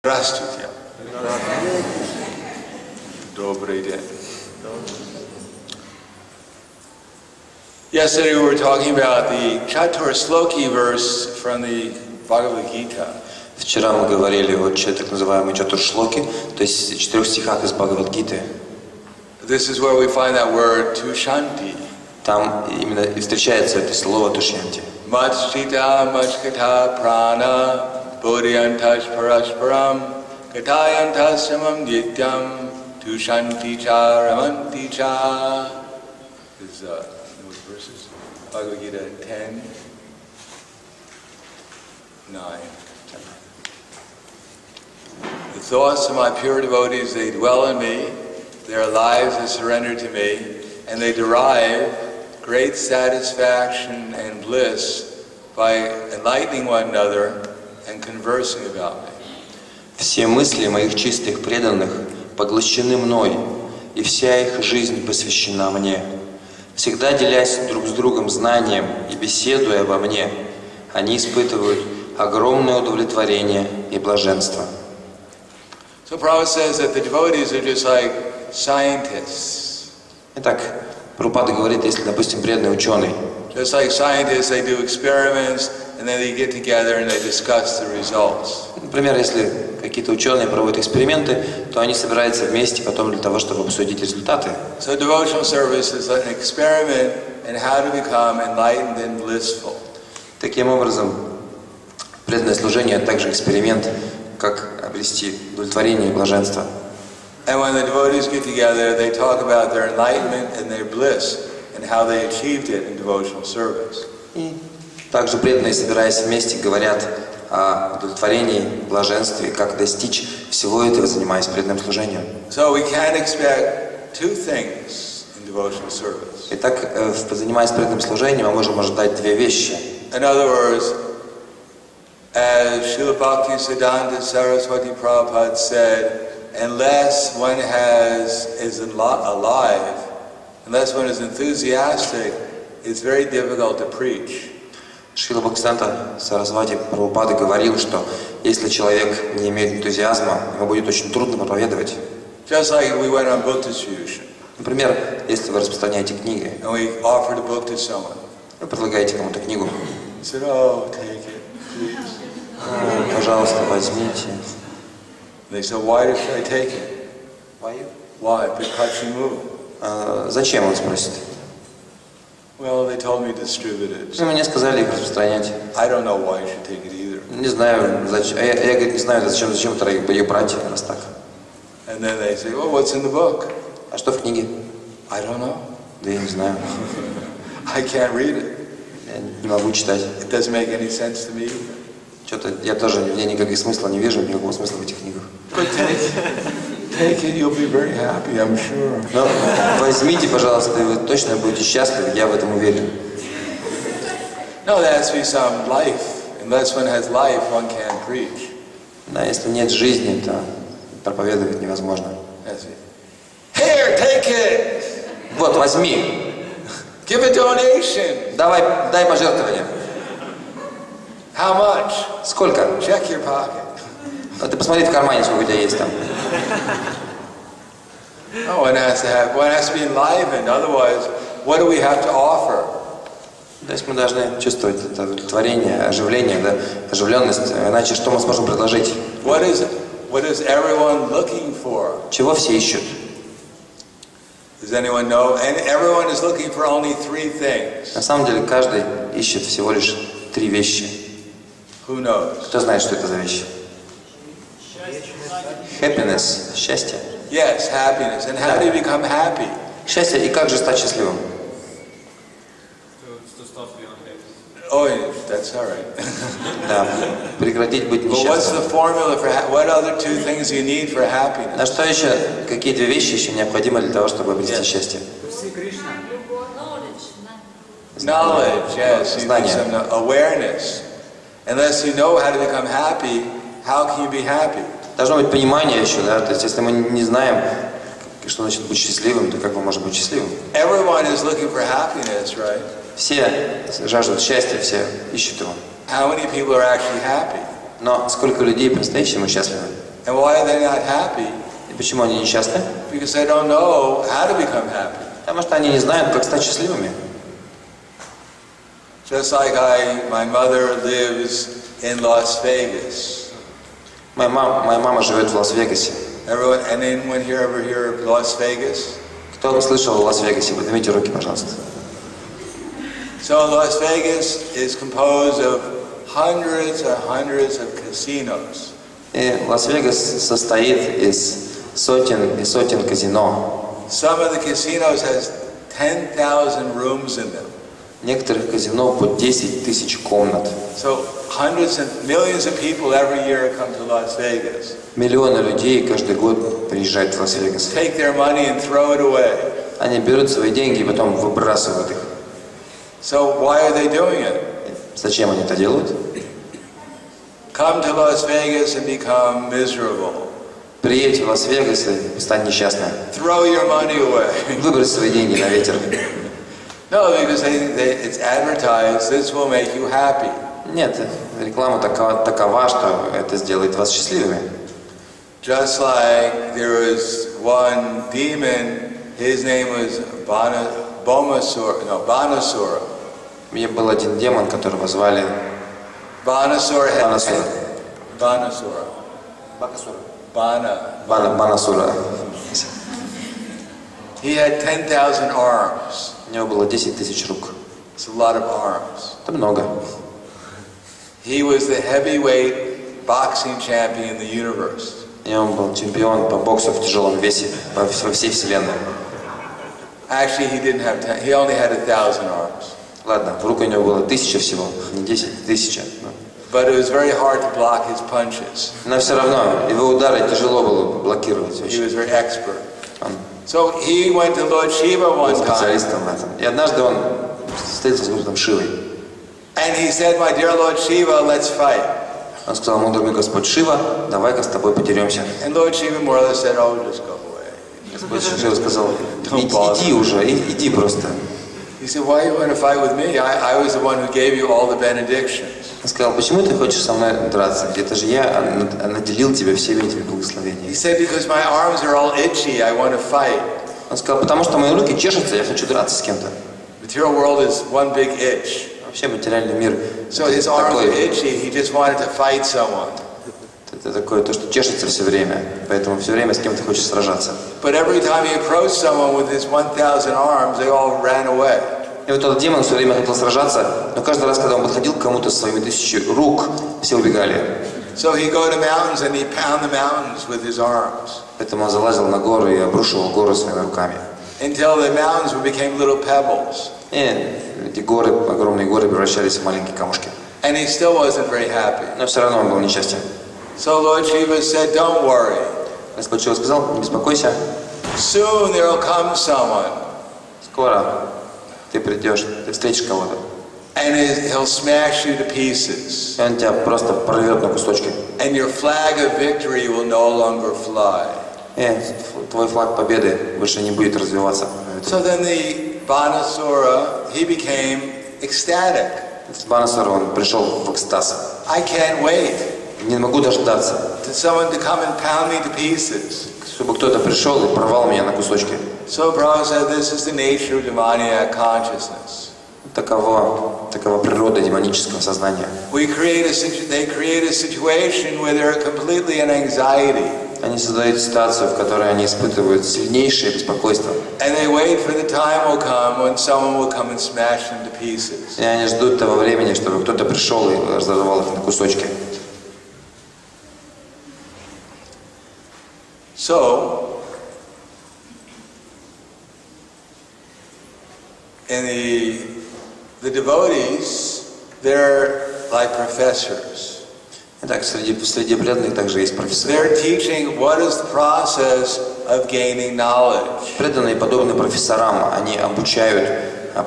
Здравствуйте. Добрый день. Yesterday we were talking about the Chatur-sloki verse from the Bhagavad Gita. Вчера мы говорили о так называемой Чатур-шлоке, то есть 4 стихах из Бхагавад-гиты. This is where we find that word Tushanti. Там именно и встречается это слово Тушьянти. Machchita machkata prana bodhyantash parasparam gatayantas samam nityam tushanti cha ramanti cha. This is those verses. Bhagavad Gita 10, 9. The thoughts of my pure devotees, they dwell in me, their lives are surrendered to me, and they derive great satisfaction and bliss by enlightening one another and conversing about me. Все мысли моих чистых преданных поглощены мной, и вся их жизнь посвящена мне. Всегда делясь друг с другом знанием и беседуя обо мне, они испытывают огромное удовлетворение и блаженство. So Prabhupada says that the devotees are just like scientists. Итак, Прабхупада говорит, если, допустим, преданный ученый, Just like scientists, they do experiments and then they get together and they discuss the results. например, если какие-то ученые проводят эксперименты, то они собираются вместе потом для того, чтобы обсудить результаты. So devotional service is an experiment in how to become enlightened and blissful. Таким образом, преданное служение – также эксперимент, как обрести удовлетворение и блаженство. And when the devotees get together, they talk about their enlightenment and their bliss and how they achieved it in devotional service. И также преданные, собираясь вместе, говорят о удовлетворении, блаженстве, как достичь всего этого, занимаясь преданным служением. So we can't expect two things in devotional service. Итак, занимаясь преданным служением, мы можем ожидать две вещи. In other words, as Srila Bhakti Saraswati Prabhupada said, unless one is alive, unless one is enthusiastic, it's very difficult to preach. Шрила Бхактисиданта Сарасвати Прабхупада говорил, что если человек не имеет энтузиазма, ему будет очень трудно проповедовать. Just like we went on book distribution. Например, если вы распространяете книги, And we offered a book to someone. вы предлагаете кому-то книгу, He said, "Oh, take it, please." пожалуйста, возьмите. They said, "Why should I take it?" Why? Because Зачем, он спросит? Well, they told me to distribute it. Ну, мне сказали их распространять. I don't know why you should take it either. Не знаю, зачем. Я говорю, не знаю, зачем ее брать, раз так. And then they say, "Well, what's in the book?" А что в книге? I don't know. Да я не знаю. I can't read it. Я не могу читать. It doesn't make any sense to me. Что-то я тоже никаких смысла не вижу, никакого смысла в этих книгах. But take it, you'll be very happy, I'm sure. Но возьмите, пожалуйста, и вы точно будете счастливы, я в этом уверен. No, there has to be some life. Unless one has life, one can't preach. Да, если нет жизни, то проповедовать невозможно. Here, take it. Вот, возьми. Give a donation. Дай пожертвование. How much? Сколько? Check your pocket. Ты посмотри в кармане, сколько у тебя есть там. No, one has to be enlivened. Otherwise, what do we have to offer? То есть мы должны чувствовать это удовлетворение, оживление, да, оживленность. Иначе что мы сможем предложить? What is it? What is everyone looking for? Чего все ищут? Does anyone know? And everyone is looking for only three things. На самом деле каждый ищет всего лишь 3 вещи. Who knows? Кто знает, что это за вещи? Happiness, счастье. Yes, happiness. And how do you become happy? Счастье, и как же стать счастливым? Oh, that's all right. Да, прекратить быть But what's несчастным. the formula for what other two things you need for happiness? А что еще? Какие 2 вещи еще необходимы для того, чтобы обрести счастье? Knowledge, yes. You need some awareness. Unless you know how to become happy, how can you be happy? Должно быть понимание еще, да? То есть, если мы не знаем, что значит быть счастливым, то как мы можем быть счастливым? Everyone is looking for happiness, right? Все жаждут счастья, все ищут его. How many people are actually happy? Но сколько людей по-настоящему счастливы? And why are they not happy? И почему они несчастны? Because they don't know how to become happy. Потому что они не знают, как стать счастливыми. Just like my mother lives in Las Vegas. Моя мама живет в Лас-Вегасе. Anyone here ever hear of Las Vegas? Кто слышал о Лас-Вегасе? Поднимите руки, пожалуйста. So Las Vegas is composed of hundreds and hundreds of casinos. И Лас-Вегас состоит из сотен и сотен казино. Some of the casinos has 10,000 rooms in them. Некоторых казино по 10 тысяч комнат. So hundreds and millions of people every year come to Las Vegas. Миллионы людей каждый год приезжают в Лас-Вегас. Take their money and throw it away. Они берут свои деньги и потом выбрасывают их. So why are they doing it? Зачем они это делают? Come to Las Vegas and become miserable. Приедь в Лас-Вегас и стань несчастным. Throw your money away. Выбрось свои деньги на ветер. No, because it's advertised. This will make you happy. Нет, реклама такова, что это сделает вас счастливыми. Just like there was one demon, his name was Banasura. Мне был один демон, которого звали Banasura. Банасура. He had 10,000 arms. У него было 10 тысяч рук. It's a lot of arms. Это много. He was the heavyweight boxing champion in the universe. И он был чемпион по боксу в тяжелом весе во всей вселенной. Actually, he only had 1,000 arms. Ладно, в руку у него было 1000 всего, не 10, 1000. But it was very hard to block his punches. Но все равно его удары тяжело было блокировать. He was very expert. Он So he went to Lord Shiva one был time. специалистом в этом. И однажды он встретился с Господом Шивой. And he said, "My dear Lord Shiva, let's fight." Он сказал: мой дорогой Господь Шива, давай-ка с тобой подеремся. And Lord Shiva more or less said, "Oh, just go away." Господь Шива сказал: иди уже, иди просто. He said, "Why you want to fight with me? I was the one who gave you all the benedictions." Он сказал: почему ты хочешь со мной драться? Это же я наделил тебя всеми этими благословениями. He said, "Because my arms are all itchy, I want to fight." Он сказал: потому что мои руки чешутся, я хочу драться с кем-то. Material world is one big itch. Вообще материальный мир. So his arms are itchy. He just wanted to fight someone. Это такое то, что чешется все время, поэтому все время с кем-то хочешь сражаться. But every time he approached someone with his 1,000 arms, they all ran away. И вот этот демон все время хотел сражаться, но каждый раз, когда он подходил к кому-то со своими 1000 рук, все убегали. So he go to mountains and he pound the mountains with his arms. Поэтому он залазил на гору и обрушивал гору своими руками. Until the mountains became little pebbles. И эти горы, огромные горы, превращались в маленькие камушки. And he still wasn't very happy. Но все равно он был несчастен. So Lord Shiva said, "Don't worry. Господь Шива сказал: не беспокойся. Soon there will come someone. Скоро ты придешь, ты встретишь кого-то. And he'll smash you to pieces. И он тебя просто порвет на кусочки. And your flag of victory will no longer fly." И твой флаг победы больше не будет развиваться. So then the Banasura, he became ecstatic. Банасура, он пришел в экстаз. I can't wait. Не могу дождаться, To someone to come and pound me to pieces. чтобы кто-то пришел и порвал меня на кусочки. So Prabhupada said, this is the nature of demoniac consciousness. Такова природа демонического сознания. They create a situation where they're completely in anxiety. Они создают ситуацию, в которой они испытывают сильнейшее беспокойство. And they wait for the time will come when someone will come and smash them to pieces. И они ждут того времени, чтобы кто-то пришел и разорвал их на кусочки. So, in the devotees, they're like professors. Итак, среди преданных также есть профессоры. They're teaching what is the process of gaining knowledge. Преданные подобны профессорам, они обучают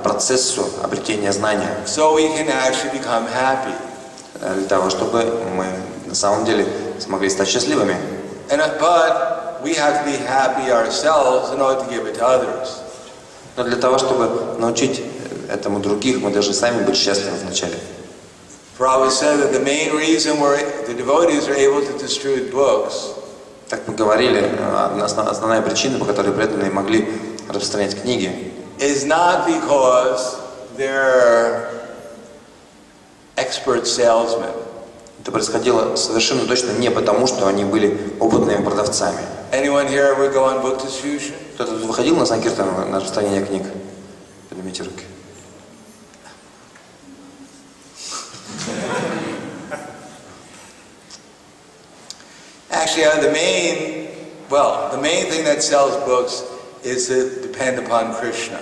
процессу обретения знания. So we can actually become happy. Для того, чтобы мы на самом деле смогли стать счастливыми. But we have to be happy ourselves in order to give it to others. Но для того, чтобы научить этому других, мы должны сами быть счастливы вначале. Prabhupada said that the main reason the devotees are able to distribute books Как мы говорили, основная причина, по которой преданные могли распространять книги, is not because they're expert salesmen. это происходило совершенно точно не потому, что они были опытными продавцами. Anyone here ever go on book distribution? Кто-то выходил на Санкиртан, на распространение книг? Поднимите руки. Actually, the main thing that sells books is to depend upon Krishna.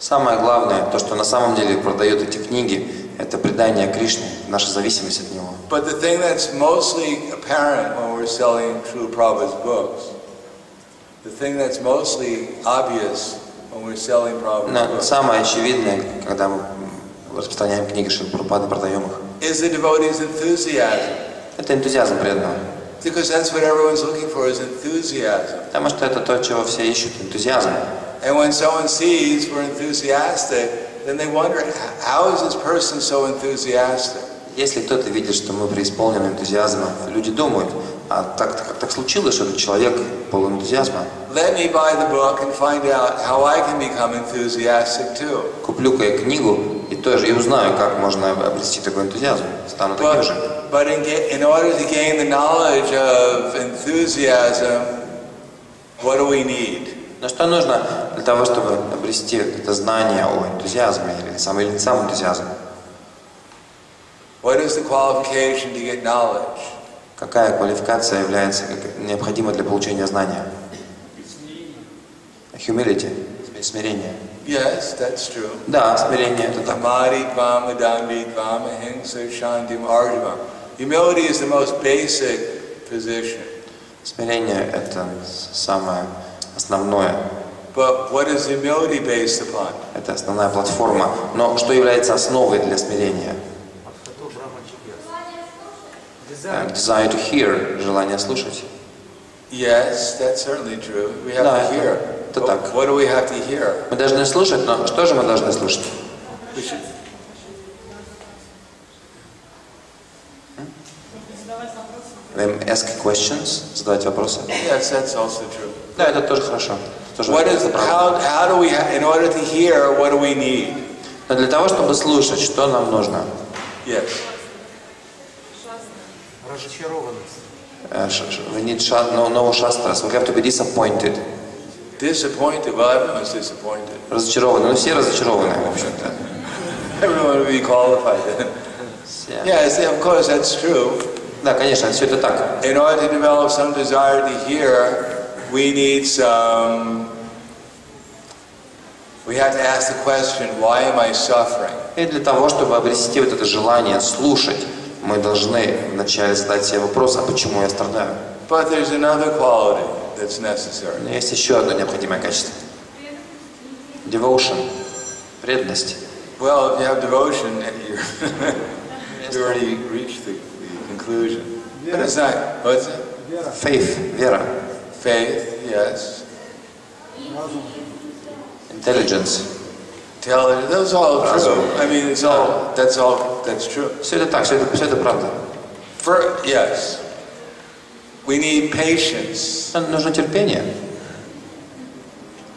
Самое главное, то, что на самом деле продает эти книги, это предание Кришны, наша зависимость от него. But the thing that's mostly apparent when we're selling True Prabhupada's books, the thing that's mostly obvious when we're selling Prabhupada's books, самое очевидное, когда мы распространяем книги Шрилы Прабхупады, продаем их, is the devotee's enthusiasm. это энтузиазм преданного. Because that's what everyone's looking for, is enthusiasm. Потому что это то, чего все ищут, энтузиазм. And when someone sees we're enthusiastic, then they wonder, how is this person so enthusiastic? Если кто-то видит, что мы преисполнены энтузиазмом, люди думают, а как так случилось, что этот человек полон энтузиазма? Let me buy the book and find out how I can become enthusiastic too. Куплю-ка я книгу и узнаю, как можно обрести такой энтузиазм, стану таким же. But in order to gain the knowledge of enthusiasm, what do we need? Но что нужно для того, чтобы обрести это знание о энтузиазме или сам энтузиазм? What is the qualification to get knowledge? Какая квалификация является необходима для получения знания? Humility, смирение. Yes, that's true. Да, смирение это так. Humility is the most basic position. Смирение это самое основное. But what is humility based upon? Это основная платформа. Но что является основой для смирения? Desire to hear, желание слушать. Yes, that's certainly true. We have to hear. Это так. What do we have to hear? Мы должны слушать, но что же мы должны слушать? Ask questions, задавать вопросы. Yes, that's also true. Да, это тоже хорошо. How do we, in order to hear, what do we need? Но для того, чтобы слушать, что нам нужно? Yes. We need no shastras. We have to be disappointed. Disappointed? Well, everyone's disappointed. Разочарованы. Ну, все разочарованы, в общем-то. Everyone will be qualified. Yes, of course, that's true. Да, конечно, все это так. In order to develop some desire to hear, we need we have to ask the question, why am I suffering? И для того, чтобы обрести вот это желание слушать, мы должны вначале задать себе вопрос, а почему я страдаю? But there's another quality that's necessary. Но есть еще одно необходимое качество. Devotion. Преданность. Well, if you have devotion, you already reached the conclusion. But it's not, what's it? Faith. Вера. Faith, yes. Intelligence. Those are all true. I mean, it's all, that's true. Все это так, все это правда. Yes. We need patience. Нужно терпение.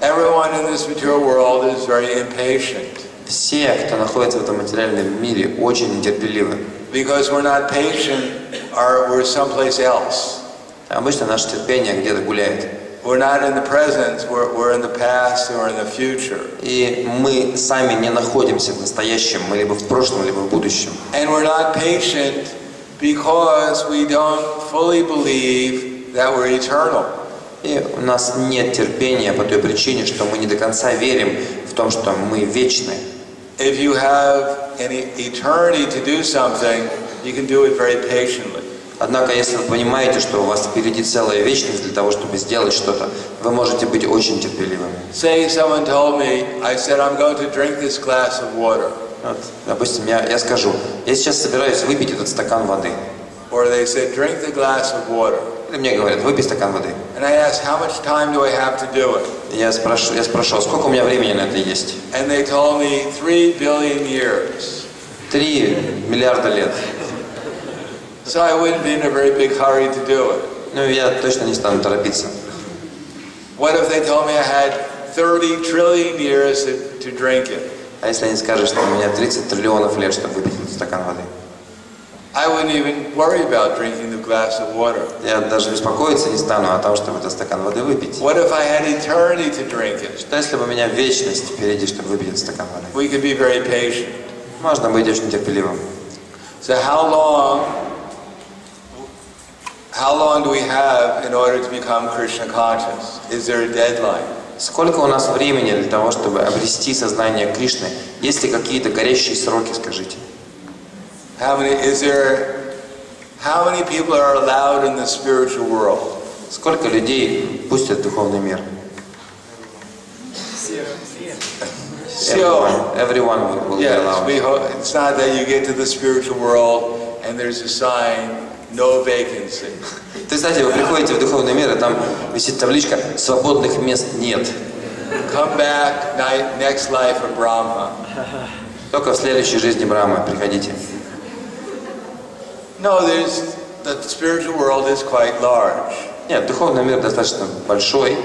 Everyone in this material world is very impatient. Все, кто находится в этом материальном мире, очень нетерпеливы. Because we're not patient, we're someplace else. Обычно наше терпение где-то гуляет. We're not in the present, we're in the past or in the future. И мы сами не находимся в настоящем, мы либо в прошлом, либо в будущем. And we're not patient because we don't fully believe that we're eternal. И у нас нет терпения по той причине, что мы не до конца верим в том, что мы вечны. If you have an eternity to do something, you can do it very patiently. Однако, если вы понимаете, что у вас впереди целая вечность для того, чтобы сделать что-то, вы можете быть очень терпеливыми. Say someone told me, I said I'm going to drink this glass of water. Вот, допустим, я скажу, я сейчас собираюсь выпить этот стакан воды. Or they said, drink the glass of water. Или мне говорят, выпей стакан воды. And I asked, how much time do I have to do it? Я спрашиваю, сколько у меня времени на это есть? And they told me 3 billion years. 3 миллиарда лет. So I wouldn't be in a very big hurry to do it. Ну, я точно не стану торопиться. What if they told me I had 30 trillion years to drink it? А если они скажут, что у меня 30 триллионов лет, чтобы выпить стакан воды? I wouldn't even worry about drinking the glass of water. Я даже беспокоиться не стану о том, чтобы этот стакан воды выпить. What if I had eternity to drink it? Что если бы у меня вечность впереди, чтобы выпить этот стакан воды? We could be very patient. Можно быть очень терпеливым. So how long do we have in order to become Krishna conscious? Is there a deadline? Сколько у нас времени для того, чтобы обрести сознание Кришны? Есть ли какие-то горящие сроки, скажите? How many people are allowed in the spiritual world? Сколько людей пустят в духовный мир? Everyone will be allowed. It's not that you get to the spiritual world and there's a sign, no vacancy. Представьте, вы приходите в духовный мир, и там висит табличка «Свободных мест нет». Come back, next life of Brahma. Только в следующей жизни Брахмы приходите. No, the spiritual world is quite large. Нет, духовный мир достаточно большой.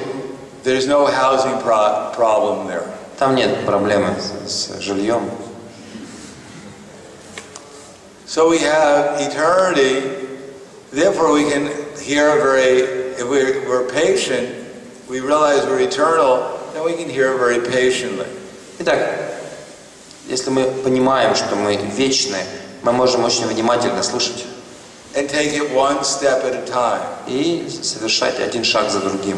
There's no housing problem there. Там нет проблемы с жильем. So we have eternity. Therefore, we can hear if we're patient, we realize we're eternal, then we can hear very patiently. Итак, если мы понимаем, что мы вечны, мы можем очень внимательно слушать. And take it one step at a time. И совершать один шаг за другим.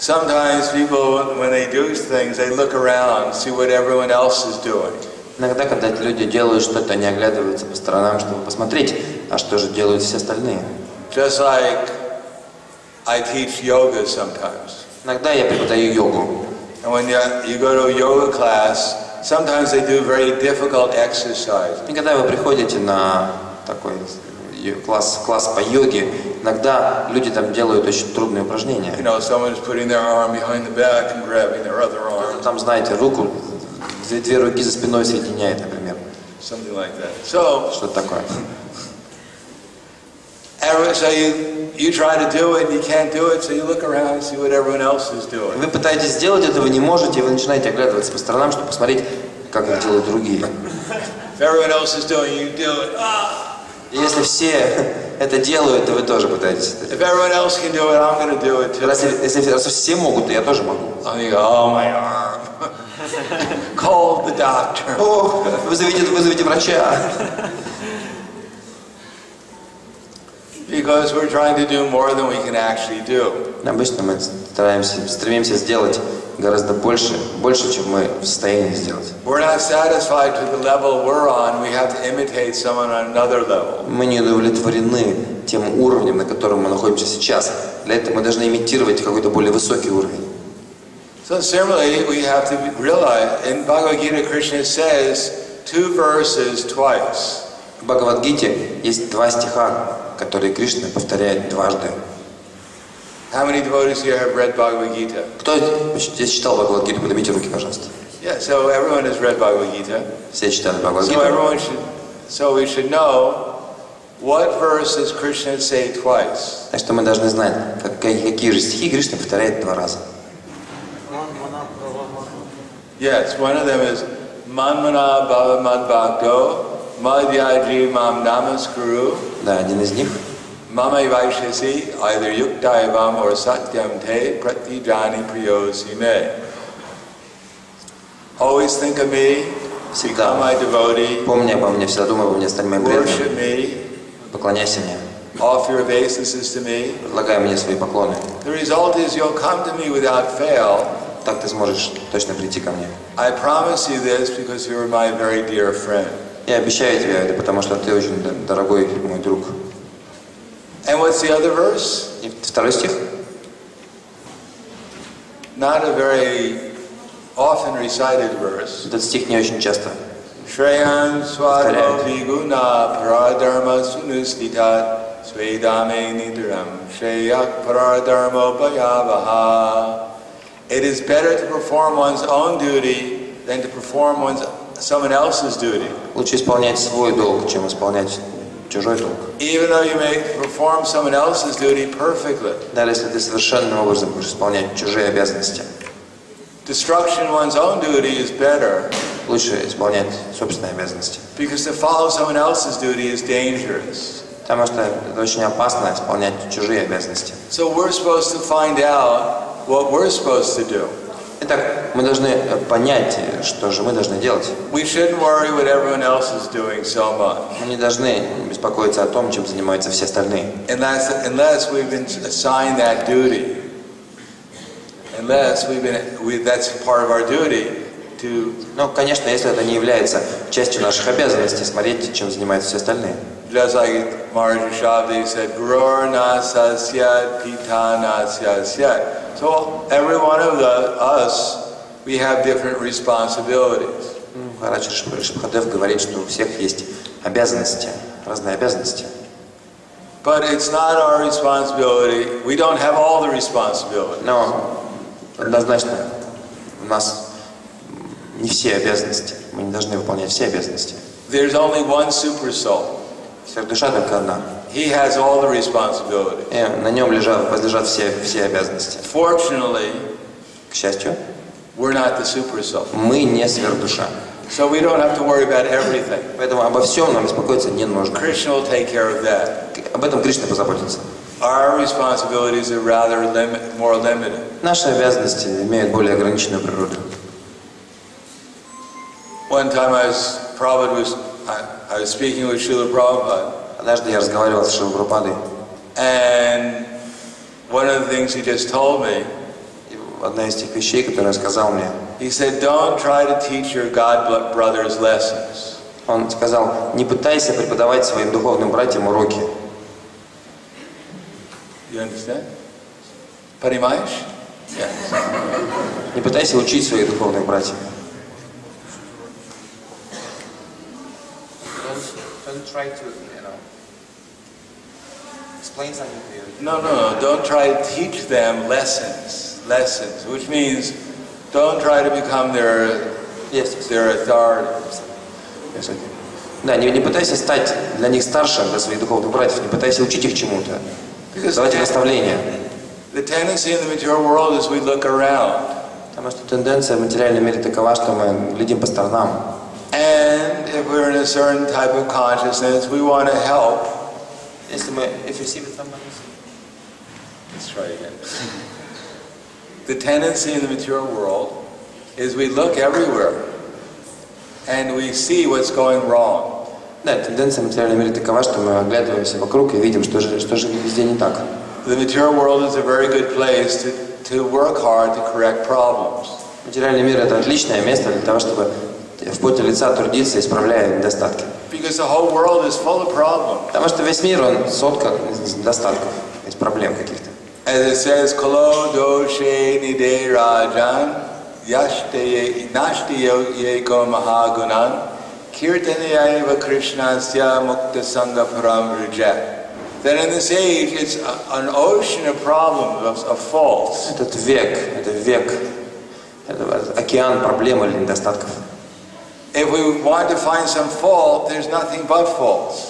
Sometimes people, when they do things, they look around, see what everyone else is doing. Иногда, когда люди делают что-то, они оглядываются по сторонам, чтобы посмотреть, а что же делают все остальные. Just like I teach yoga sometimes. Иногда я преподаю йогу. And when you go to a yoga class, sometimes they do very difficult exercises. И когда вы приходите на такой класс по йоге, иногда люди там делают очень трудные упражнения. You know, someone is putting their arm behind the back and grabbing their other arm. Там, знаете, руку, две руки за спиной соединяет, например. Something like that. So, что-то такое. So you try to do it and you can't do it, so you look around and see what everyone else is doing. Вы пытаетесь сделать это, вы не можете, и вы начинаете оглядываться по сторонам, чтобы посмотреть, как это делают другие. If everyone else is doing, you do it. И если все это делают, то вы тоже пытаетесь это делать. If everyone else can do it, I'm going to do it too. Если все могут, то я тоже могу. Oh, my arm. Call the doctor. О, вызовите врача. Because we're trying to do more than we can actually do. Обычно мы стремимся сделать гораздо больше, чем мы в состоянии сделать. We're not satisfied to the level we're on. We have to imitate someone on another level. Мы не удовлетворены тем уровнем, на котором мы находимся сейчас. Для этого мы должны имитировать какой-то более высокий уровень. So similarly, we have to realize in Bhagavad Gita, Krishna says 2 verses twice. В Бхагавад-гите есть 2 стиха, которые Кришна повторяет дважды. How many devotees here have read Bhagavad Gita? Кто здесь читал Бхагавад-гиту? Поднимите руки, пожалуйста. Yeah, so everyone has read Bhagavad Gita. Все читали Бхагавад-гиту. So we should know what verses Krishna say twice. Так что мы должны знать, какие же стихи Кришна повторяет 2 раза. Yes, one of them is Manmana Bhava Mad Bhakto Madhyaji Mam Namaskuru. Да, один из них. Mama Vaishasi, either Yuktaivam or Satyam Te Pratijani Priyosi Me. Always think of me, become my devotee, помни обо мне, всегда думай обо мне, стань моим преданным. worship me, поклоняйся мне, offer your obeisances to me. предлагай мне свои поклоны. The result is you'll come to me without fail. Так ты сможешь точно прийти ко мне. I promise you this because you are my very dear friend. Я обещаю тебе это, потому что ты очень дорогой мой друг. And what's the other verse? И 2 стих. Not a very often recited verse. Этот стих не очень часто. Shreyan swadho viguna paradharma sunustitat svedame nidram shreyak paradharma bhayavaha. It is better to perform one's own duty than to perform someone else's duty. Лучше исполнять свой долг, чем исполнять чужой долг. Even though you may perform someone else's duty perfectly. Даже если ты совершенным образом будешь исполнять чужие обязанности. Destruction of one's own duty is better. Лучше исполнять собственные обязанности. Because to follow someone else's duty is dangerous. Потому что это очень опасно исполнять чужие обязанности. So we're supposed to find out what we're supposed to do. Итак, мы должны понять, что же мы должны делать. We shouldn't worry what everyone else is doing so much. Мы не должны беспокоиться о том, чем занимаются все остальные. Unless we've been assigned that duty. Unless that's part of our duty to. Ну, конечно, если это не является частью наших обязанностей, смотреть, чем занимаются все остальные. Just like Maharaja Shabdi said, Gurur na sasyat, pita na sasyat. So every one of us, we have different responsibilities. Махарадж Шабдхадев говорит, что у всех есть обязанности, разные обязанности. But it's not our responsibility. We don't have all the responsibility. Но однозначно у нас не все обязанности. Мы не должны выполнять все обязанности. There's only one super soul. Душа только одна. He has all the responsibilities. И на нем возлежат все обязанности. Fortunately, к счастью, we're not the super soul. Мы не сверхдуша. So we don't have to worry about everything. Поэтому обо всем нам беспокоиться не нужно. Krishna will take care of that. Об этом Кришна позаботится. Our responsibilities are rather more limited. Наши обязанности имеют более ограниченную природу. One time I was speaking with Srila Prabhupada. Однажды я разговаривал с Шрилой Прабхупадой. And one of the things he just told me. Одна из тех вещей, которые он сказал мне. He said, "Don't try to teach your God brothers lessons." Он сказал, не пытайся преподавать своим духовным братьям уроки. You understand? Понимаешь? Yes. Не пытайся учить своих духовных братьев. Don't try to, explain something to you. No. Don't try to teach them lessons, which means don't try to become their authority. Да, не пытайся стать для них старшим, для своих духовных братьев, не пытайся учить их чему-то. Давайте наставления. The tendency in the material world is we look around. Потому что тенденция в материальном мире такова, что мы глядим по сторонам. And if we're in a certain type of consciousness, we want to help. Если мы, if you see with somebody. Let's try again. The tendency in the material world is we look everywhere and we see what's going wrong. Да, тенденция в материальном мире такова, что мы оглядываемся вокруг и видим, что же везде не так. The material world is a very good place to work hard to correct problems. Материальный мир — это отличное место для того, чтобы в поте лица трудиться, исправляя недостатки. Because the whole world is full of problems. Потому что весь мир, он соткан из недостатков, из проблем каких-то. As it says, "Kalo doshe nide rajan yashte yego mahagunan kirtanayaiva krishnasya mukta sangha param reject." That in this age, it's an ocean of problems, of faults. Это океан проблем или недостатков. If we want to find some fault, there's nothing but faults.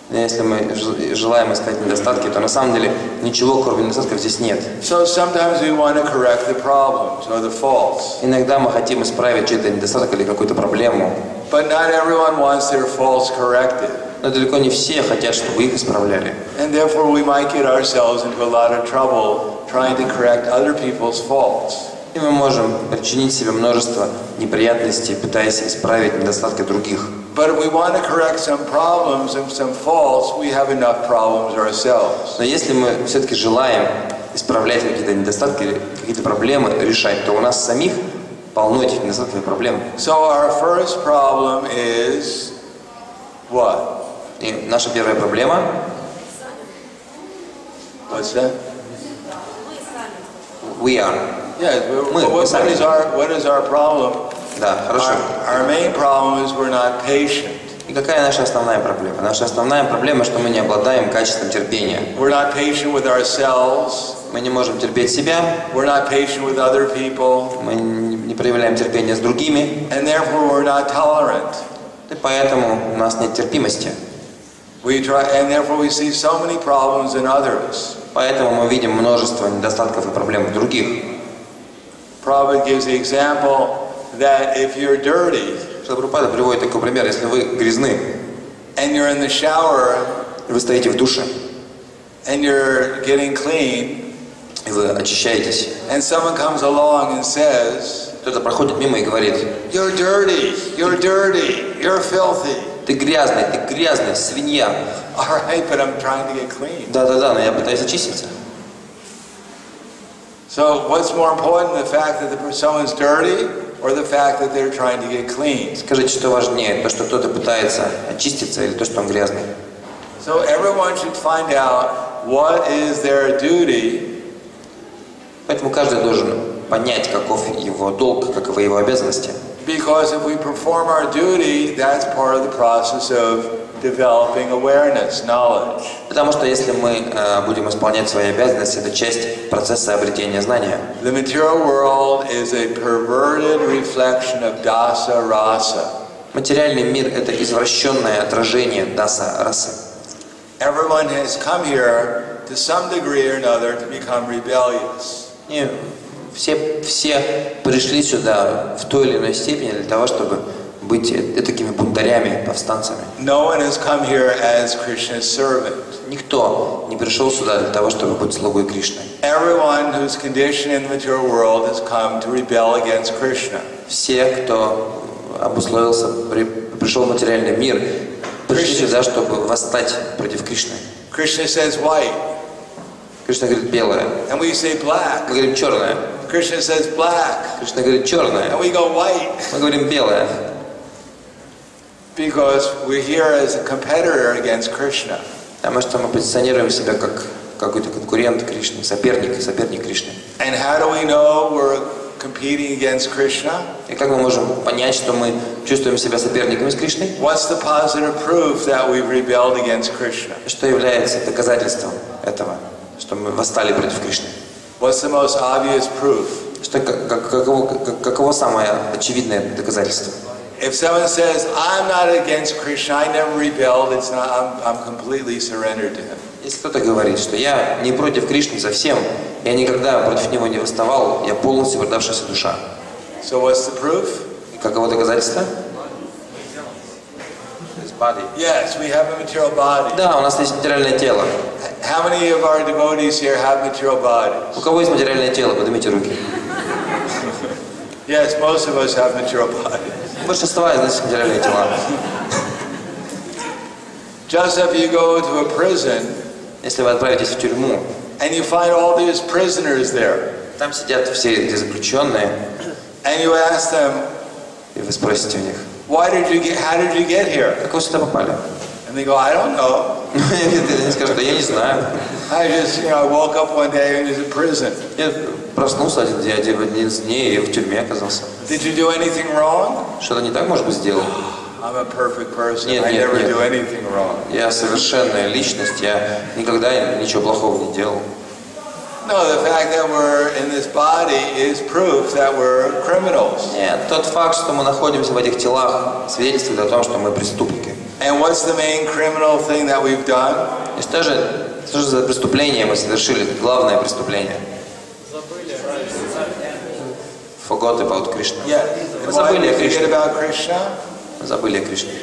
Если мы желаем искать недостатки, то на самом деле ничего, кроме недостатков, здесь нет. So sometimes we want to correct the problems or the faults. Иногда мы хотим исправить чей-то недостаток или какую-то проблему. But not everyone wants their faults corrected. Но далеко не все хотят, чтобы их исправляли. And therefore we might get ourselves into a lot of trouble trying to correct other people's faults. И мы можем причинить себе множество неприятностей, пытаясь исправить недостатки других. But if we want to correct some problems and some faults, we have enough problems ourselves. Но если мы все-таки желаем исправлять какие-то недостатки, какие-то проблемы решать, то у нас самих полно этих недостатков и проблем. So our first problem is what? И наша первая проблема. What's that? We are. Yeah. What is our problem? Да, хорошо. Our main problem is we're not patient. И какая наша основная проблема? Наша основная проблема, что мы не обладаем качеством терпения. We're not patient with ourselves. Мы не можем терпеть себя. We're not patient with other people. Мы не проявляем терпения с другими. And therefore we're not tolerant. И поэтому у нас нет терпимости. And therefore we see so many problems in others. Поэтому мы видим множество недостатков и проблем в других. Prabhupada gives the example that if you're dirty, Прабхупада приводит такой пример, если вы грязны, and you're in the shower, вы стоите в душе, and you're getting clean, и вы очищаетесь, and someone comes along and says, кто-то проходит мимо и говорит: you're dirty, you're filthy. ты грязный, свинья. All right, but I'm trying to get clean. Да, но я пытаюсь очиститься. So what's more important, the fact that someone's dirty or the fact that they're trying to get clean? Скажите, что важнее, то, что кто-то пытается очиститься, или то, что он грязный? So everyone should find out what is their duty. Поэтому каждый должен понять, каков его долг, каковы его обязанности. Because if we perform our duty, that's part of the process of developing awareness, knowledge. Потому что если мы будем исполнять свои обязанности, это часть процесса обретения знания. The material world is a perverted reflection of dasa rasa. Материальный мир — это извращенное отражение даса расы. Everyone has come here to some degree or another to become rebellious. И все пришли сюда в той или иной степени для того, чтобы быть такими бунтарями, повстанцами. No one has come here as Krishna's servant. Никто не пришел сюда для того, чтобы быть слугой Кришны. Everyone who's conditioned in the material world has come to rebel against Krishna. Все, кто обусловился, пришел в материальный мир, пришли сюда, чтобы восстать против Кришны. Krishna says white. Кришна говорит белое. And we say black. Мы говорим черное. Krishna says black. Кришна говорит черное. And we go white. Мы говорим белое. Because we're here as a competitor against Krishna. Потому что мы позиционируем себя как какой-то конкурент Кришны, соперник Кришны. And how do we know we're competing against Krishna? И как мы можем понять, что мы чувствуем себя соперниками с Кришной? What's the positive proof that we've rebelled against Krishna? Что является доказательством этого, что мы восстали против Кришны? What's the most obvious proof? Что каково самое очевидное доказательство? If someone says, I'm not against Krishna, I never rebelled, it's not, I'm completely surrendered to him. Если кто-то говорит, что я не против Кришны совсем, я никогда против него не восставал, я полностью предавшаяся душа. So what's the proof? И каково доказательство? Yes, we have a material body. Да, у нас есть материальное тело. How many of our devotees here have material bodies? У кого есть материальное тело? Поднимите руки. Yes, most of us have material bodies. Большинство из нас материальные тела. Just if you go to a prison, если вы отправитесь в тюрьму, and you find all these prisoners there, там сидят все эти заключенные, and you ask them, и вы спросите у них, how did you get here? Как вы сюда попали? And they go, I don't know. Они скажут, да я не знаю. I just, I woke up one day and was in prison. Я проснулся один из дней и в тюрьме оказался. Did you do anything wrong? Что-то не так, может быть, сделал? I'm a perfect person. Нет, I never do anything wrong. Я совершенная личность, я никогда ничего плохого не делал. No, the fact that we're in this body is proof that we're criminals. Нет, тот факт, что мы находимся в этих телах, свидетельствует о том, что мы преступники. And what's the main criminal thing that we've done? И что же за преступление мы совершили? Главное преступление. Forgot about Krishna. Yeah. Мы забыли о Кришне. Forget about Krishna? Забыли о Кришне.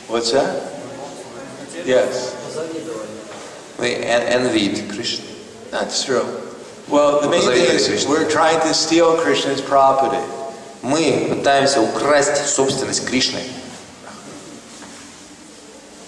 What's that? Yes. We envied Krishna. That's true. Well, the main thing is we're trying to steal Krishna's property. Мы пытаемся украсть собственность Кришны.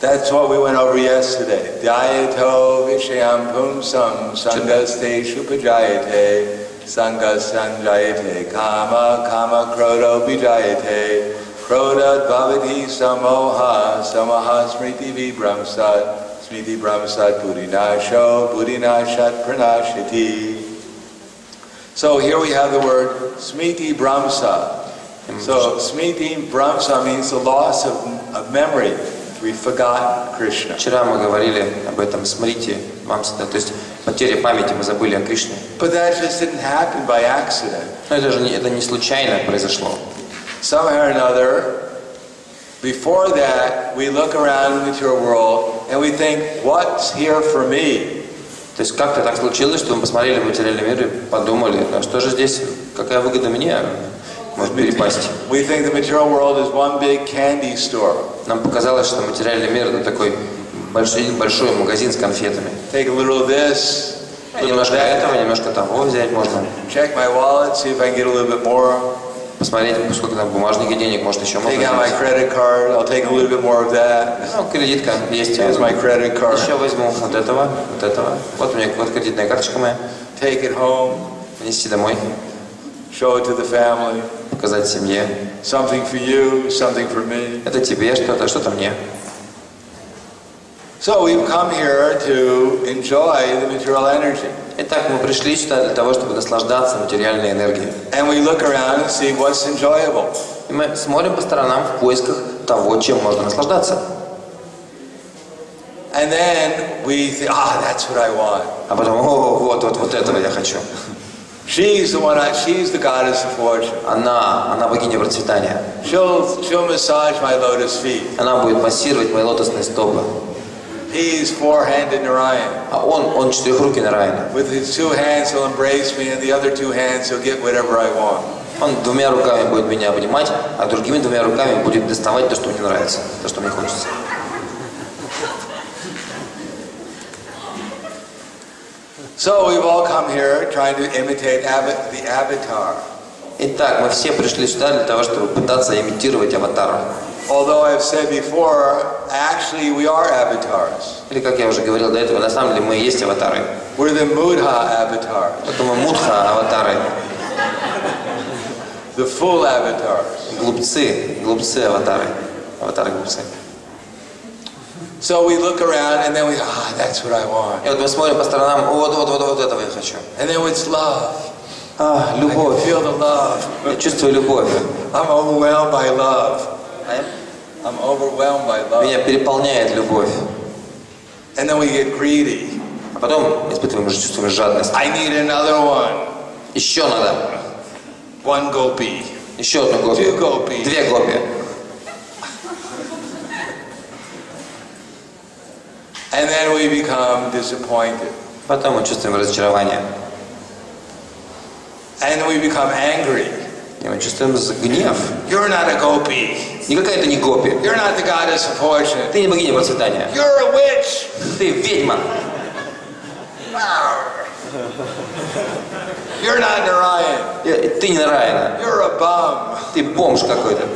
That's what we went over yesterday. Dhyato vishayam pumsam sangaste shupajayate sangas sanjayate kama kama krodo vijayate krodad bhavati samoha samaha smriti vibramsat smriti brahmasat buddhinasho buddhinashat pranashiti. So here we have the word smriti brahmsa. So smriti brahmsa means the loss of memory. We forgot Krishna. Вчера мы говорили об этом смрити, то есть потеря памяти, мы забыли о Кришне. But that just didn't happen by accident. Но это не случайно произошло. Somehow or another, Before that, we look around the material world and we think, what's here for me? То есть как-то так случилось, что мы посмотрели в материальный мир и подумали, а что же здесь, какая выгода мне может перепасть? We think the material world is one big candy store. Нам показалось, что материальный мир это такой большой магазин с конфетами. Take a little of this. Немножко этого, немножко того взять можно. Check my wallet, see if I can get a little bit more. Посмотреть, сколько там в бумажнике денег, может еще можно. Take out my credit card, I'll take a little bit more of that. Ну, кредитка есть. Here's my credit card. Еще возьму от этого, от этого. Вот у меня вот кредитная карточка моя. Take it home. Нести домой. Show it to the family. Показать семье. Something for you, something for me. Это тебе что-то, что-то мне. So we've come here to enjoy the material energy. Итак, мы пришли сюда для того, чтобы наслаждаться материальной энергией. And we look around and see what's enjoyable. И мы смотрим по сторонам в поисках того, чем можно наслаждаться. And then we think, that's what I want. А потом, вот этого я хочу. She's the goddess of fortune. Она богиня процветания. She'll massage my lotus feet. Она будет массировать мои лотосные стопы. He's four-handed Narayan. А он четырехрукий Нараяна. With his two hands he'll embrace me, and the other two hands he'll get whatever I want. Он двумя руками будет меня обнимать, а другими двумя руками будет доставать то, что мне нравится, то, что мне хочется. So we've all come here trying to imitate the avatar. Итак, мы все пришли сюда для того, чтобы пытаться имитировать аватара. Although I've said before, actually we are avatars. Или, как я уже говорил до этого, на самом деле мы и есть аватары. We're the Mudha avatars. Это мы мудха аватары. The fool avatars. Глупцы аватары. Аватары глупцы. So we look around and then we, that's what I want. И вот мы смотрим по сторонам, вот этого я хочу. And then it's love. Любовь. I can feel the love. Я чувствую любовь. I'm overwhelmed by love. I'm overwhelmed by love. Меня переполняет любовь. And then we get greedy. А потом чувствуем жадность. I need another one. Еще надо. One gopi. Еще одну гопи. Two gopi. Две гопи. And then we become disappointed. Потом мы чувствуем разочарование. And we become angry. И мы чувствуем гнев. You're not a gopi. Никакая это не гопи. You're not the goddess of fortune. Ты не богиня процветания. You're a witch. Ты ведьма. You're not Narayan. Ты не Нараяна. You're a bum. Ты бомж какой-то.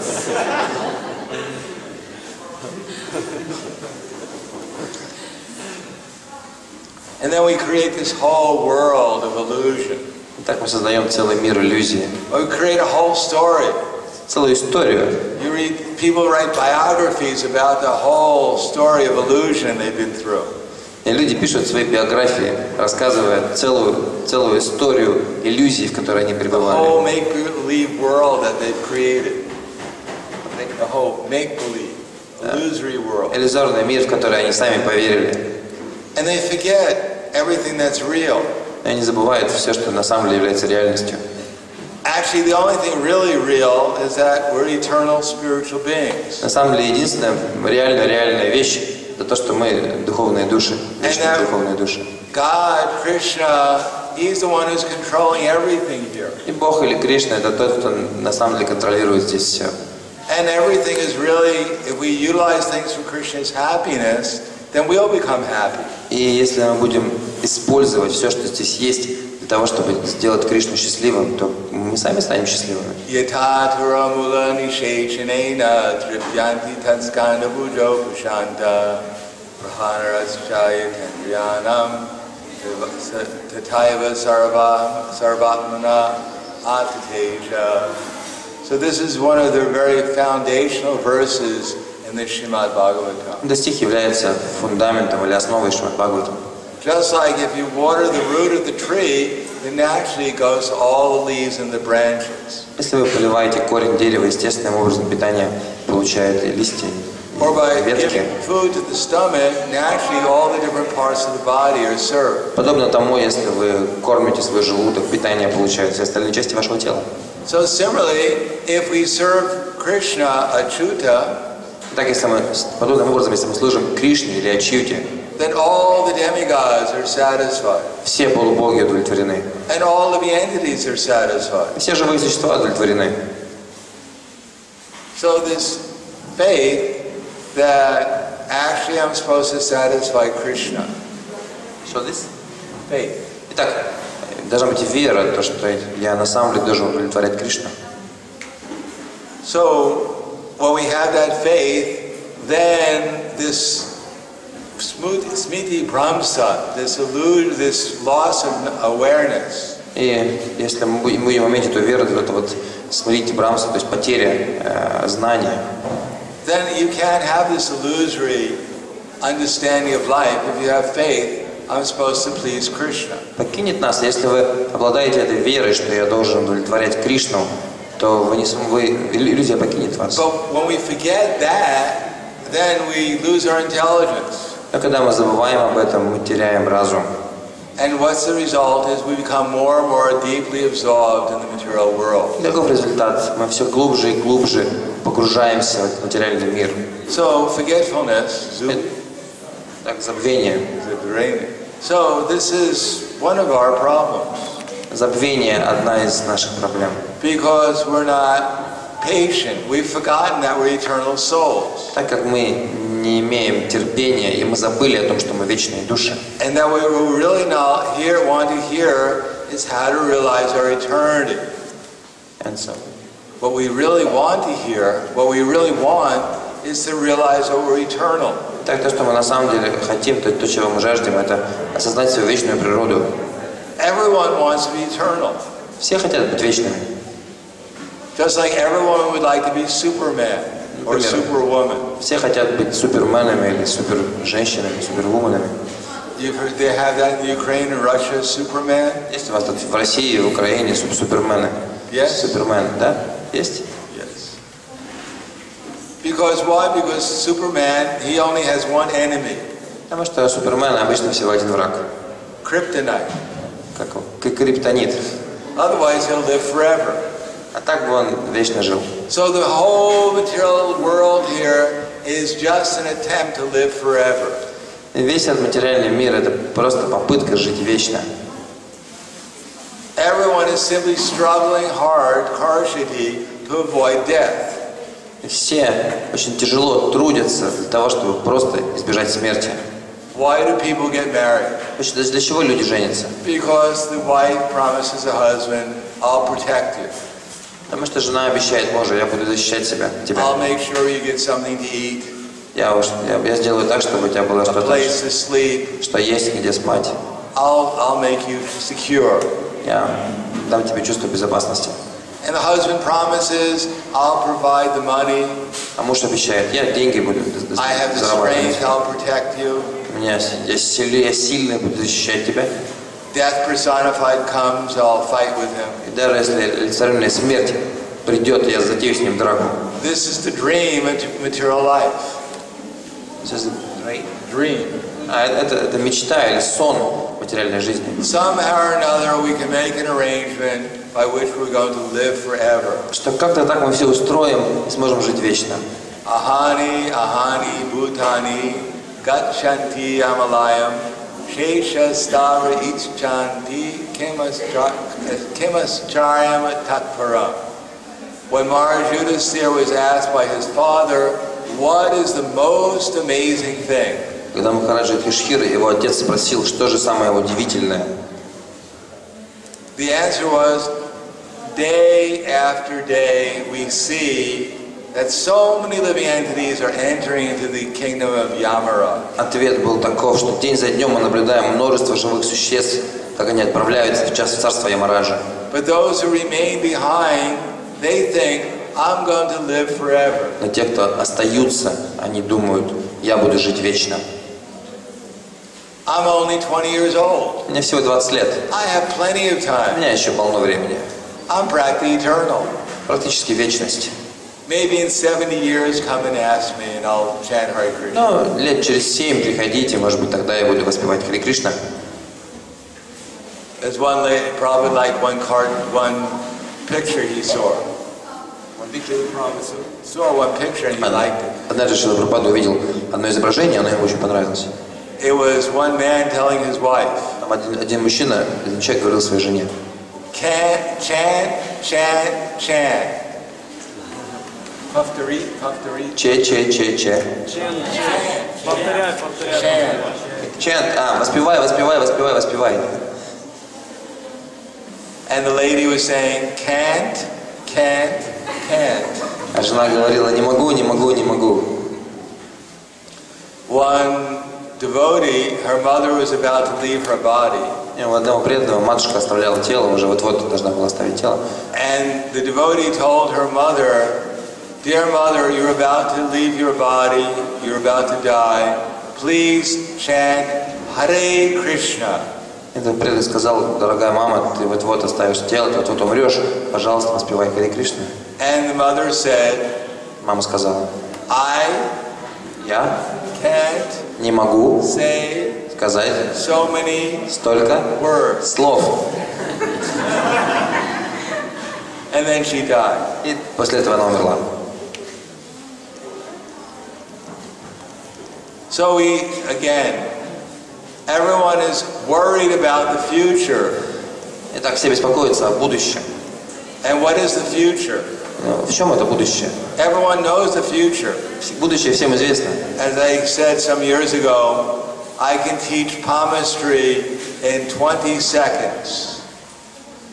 And then we create this whole world of illusion. Так мы создаем целый мир иллюзий. We create a whole story. Целую историю. You read, people write biographies about the whole story of illusion they've been through. И люди пишут свои биографии, рассказывая целую историю иллюзий, в которой они The пребывали. whole make-believe world that they've created. The whole make-believe, illusory world. Иллюзорный мир, в который они сами поверили. And they forget everything that's real. И они забывают все, что на самом деле является реальностью. Actually, the only thing really real is that we're eternal spiritual beings. На самом деле, единственная реальная вещь – это то, что мы духовные души, вечные духовные души. God, Krishna, He's the one who's controlling everything here. И Бог или Кришна – это тот, кто на самом деле контролирует здесь все. And everything is really, if we utilize things for Krishna's happiness, then we'll become happy. И если мы будем использовать все, что здесь есть, для того, чтобы сделать Кришну счастливым, то мы сами станем счастливыми. So this is one of the very foundational verses in the Srimad Bhagavatam. Этот стих является фундаментом или основой Шримад Бхагаватам. Just like if you water the root of the tree, then naturally it goes to all the leaves and the branches. Если вы поливаете корень дерева, естественным образом питания получает и листья, Or by и ветки. giving food to the stomach, naturally all the different parts of the body are served. Подобно тому, если вы кормите свой желудок, питание получают все остальные части вашего тела. So similarly, if we serve Krishna achyuta, Так, если мы, подобным образом, если мы служим Кришне или Ачьюте, then all the demigods are satisfied. все полубоги удовлетворены. And all living entities are satisfied. Все живые существа удовлетворены. So this faith that actually I'm supposed to satisfy Krishna. So this? Faith. Итак, должна быть вера, то, что я на самом деле должен удовлетворять Кришну. So when we have that faith, then this smiti bramsa, this illusion, this loss of awareness. И если мы будем иметь эту веру, то это вот смрити брамса, то есть потеря знания. Then you can't have this illusory understanding of life if you have faith. I'm supposed to please Krishna. Покинет нас, если вы обладаете этой верой, что я должен удовлетворять Кришну, то иллюзия покинет вас. But when we forget that, then we lose our intelligence. Но когда мы забываем об этом, мы теряем разум. And what's the result is we become more and more deeply absorbed in the material world. Каков результат? Мы все глубже и глубже погружаемся в этот материальный мир. So forgetfulness, Так, забвение. So this is one of our problems. Забвение – одна из наших проблем. Because we're not patient. We've forgotten that we're eternal souls. Так как мы не имеем терпения, и мы забыли о том, что мы вечные души. And that what we really want to hear is how to realize our eternity. And so, what we really want to hear, what we really want, is to realize that we're eternal. Так, то, что мы на самом деле хотим, то, чего мы жаждем, это осознать свою вечную природу. Everyone wants to be eternal. Все хотят быть вечными. Just like everyone would like to be Superman or Superwoman. Все хотят быть суперменами или супер-женщинами, супервуменами. They have that in Ukraine and Russia, Superman? Есть у вас тут в России и в Украине супермены? Yes. Супермен, да? Есть? Yes. Because why? Because Superman, he only has one enemy. Потому что супермен обычно всего один враг. Kryptonite. Как криптонит. Otherwise he'll live forever. А так бы он вечно жил. So the whole material world here is just an attempt to live forever. Весь этот материальный мир – это просто попытка жить вечно. Everyone is simply struggling hard, karshati, to avoid death. Все очень тяжело трудятся для того, чтобы просто избежать смерти. Why do people get married? Для чего люди женятся? Because the wife promises the husband, I'll protect you. Потому что жена обещает мужу, я буду защищать тебя. I'll make sure you get something to eat. Я сделаю так, чтобы у тебя было что-то, что есть, где спать. I'll make you secure. Я дам тебе чувство безопасности. And the husband promises, I'll provide the money. А муж обещает, я деньги буду зарабатывать. I'll protect you. Я сильный, буду защищать тебя. Death personified comes, I'll fight with him. И даже если олицетворенная смерть придет, я затею с ним драку. This is the dream of material life. Dream. Это мечта или сон материальной жизни. Somehow or another we can make an arrangement by which we're going to live forever. Что как-то так мы все устроим и сможем жить вечно. Ahani, ahani, bhutani, gachanti amalayam, shesha stavra icchanti, kimascharyam tatparam. When Maharaj Yudhisthira was asked by his father, what is the most amazing thing? Когда Махараджа Юдхишthira, его отец спросил, что же самое удивительное. The answer was, day after day we see that so many living entities are entering into the kingdom of Yamaraj. Ответ был таков, что день за днем мы наблюдаем множество живых существ, как они отправляются в царство Ямараджа. But those who remain behind, they think, I'm going to live forever. Но те, кто остаются, они думают, я буду жить вечно. I'm only 20 years old. Мне всего 20 лет. I have plenty of time. У меня еще полно времени. I'm practically eternal. Практически вечность. Maybe in 70 years come and ask me and I'll chant Hare Krishna. Но лет через 7 приходите, может быть, тогда я буду воспевать Харе Кришна. There's one lady, probably like one picture he saw. saw one picture and he liked it. Однажды Шрила Прабхупада увидел одно изображение, оно ему очень понравилось. It was one man telling his wife. Там один мужчина, один человек говорил своей жене. Chant, chant, chant. Puff to read, puff to read. Че. Повторяй. Chant. Воспевай. And the lady was saying, can't. А жена говорила, не могу. One devotee, her mother was about to leave her body. И у одного преданного матушка оставляла тело, уже вот-вот должна была оставить тело. And the devotee told her mother, dear mother, you're about to leave your body, you're about to die. Please chant Hare Krishna. Этот преданный сказал, дорогая мама, ты вот-вот оставишь тело, ты вот-вот умрешь, пожалуйста, воспевай Харе Кришна. And the mother said, Мама сказала, я can't не могу say сказать so many столько words. слов. And then she died. И после этого она умерла. So everyone is worried about the future. Итак, все беспокоятся о будущем. And what is the future? В чем это будущее? Everyone knows the future. Будущее всем известно. As I said some years ago, I can teach palmistry in 20 seconds.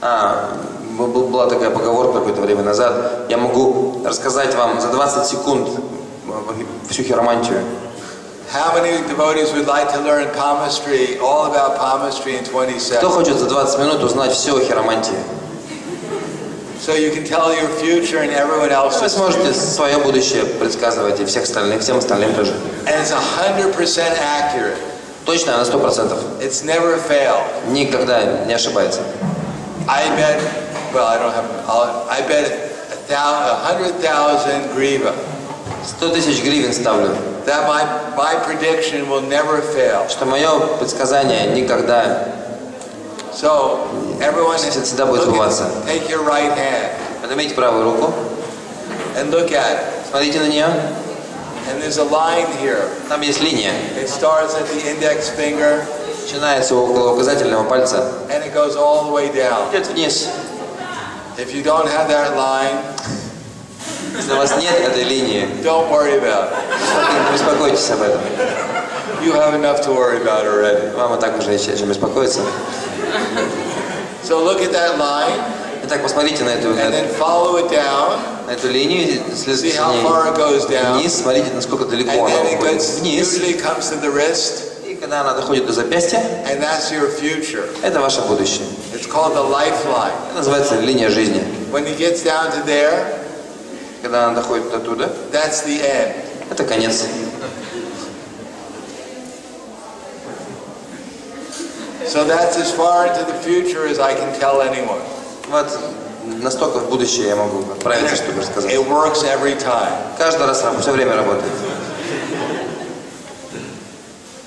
Была такая поговорка какое-то время назад. Я могу рассказать вам за 20 секунд всю хиромантию. How many devotees would like to learn palmistry, all about palmistry in 20 seconds? Кто хочет за 20 минут узнать все о хиромантии? So you can tell your future and everyone else's. Вы сможете свое будущее предсказывать и всем остальным тоже. And it's 100% accurate. Точно, на 100%. It's never failed. Никогда не ошибается. I bet 100,000 griva. 100 тысяч гривен ставлю. That my prediction will never fail. Что мое предсказание никогда. So everyone всегда будет сбываться. Take your right hand. Поднимите правую руку. And look at it. Смотрите на нее. And there's a line here. Там есть линия. It starts at the index finger. Начинается около указательного пальца. And it goes all the way down. Идет вниз. If you don't have that line, если у вас нет этой линии, don't worry about it. Не беспокойтесь об этом. You have enough to worry about already. Вам и так уже есть чем беспокоиться. So look at that line. Итак, посмотрите на эту линию, следуйте за ней вниз, смотрите, насколько далеко она уходит вниз. И когда она доходит до запястья, это ваше будущее. Это называется линия жизни. Когда она доходит до туда, это конец. So that's as far into the future as I can tell anyone. Вот настолько в будущее я могу отправиться, чтобы рассказать. It works every time. Каждый раз все время работает.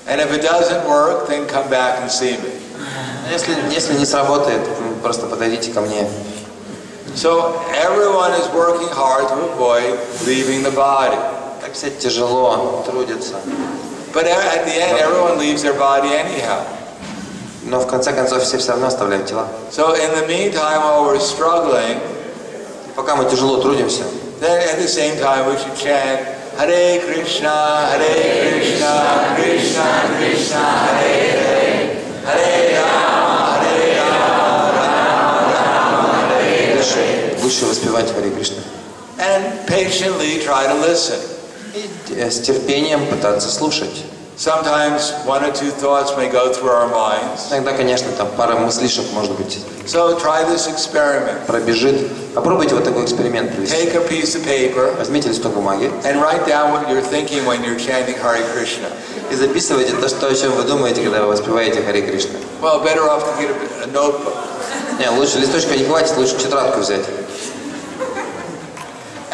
And if it doesn't work, then come back and see me. Если не сработает, просто подойдите ко мне. So everyone is working hard to avoid leaving the body. Так все тяжело трудятся. But at the end, everyone leaves their body anyhow. Но в конце концов все равно оставляют тела. So in the meantime, while we're struggling, пока мы тяжело трудимся, then at the same time we should chant Hare Krishna, Krishna Krishna, Hare Hare, Hare Rama, Rama, Hare Hare. Лучше воспевать Харе Кришна. And patiently try to listen. И с терпением пытаться слушать. Sometimes one or two thoughts may go through our minds. Иногда, конечно, там пара мыслишек, может быть. So try this experiment. Пробежит. Попробуйте вот такой эксперимент провести. Take a piece of paper. Возьмите листок бумаги. And write down what you're thinking when you're chanting Hare Krishna. И записывайте то, о чем вы думаете, когда вы воспеваете Харе Кришна. Well, better off to get a notebook. Не, лучше листочка не хватит, лучше тетрадку взять.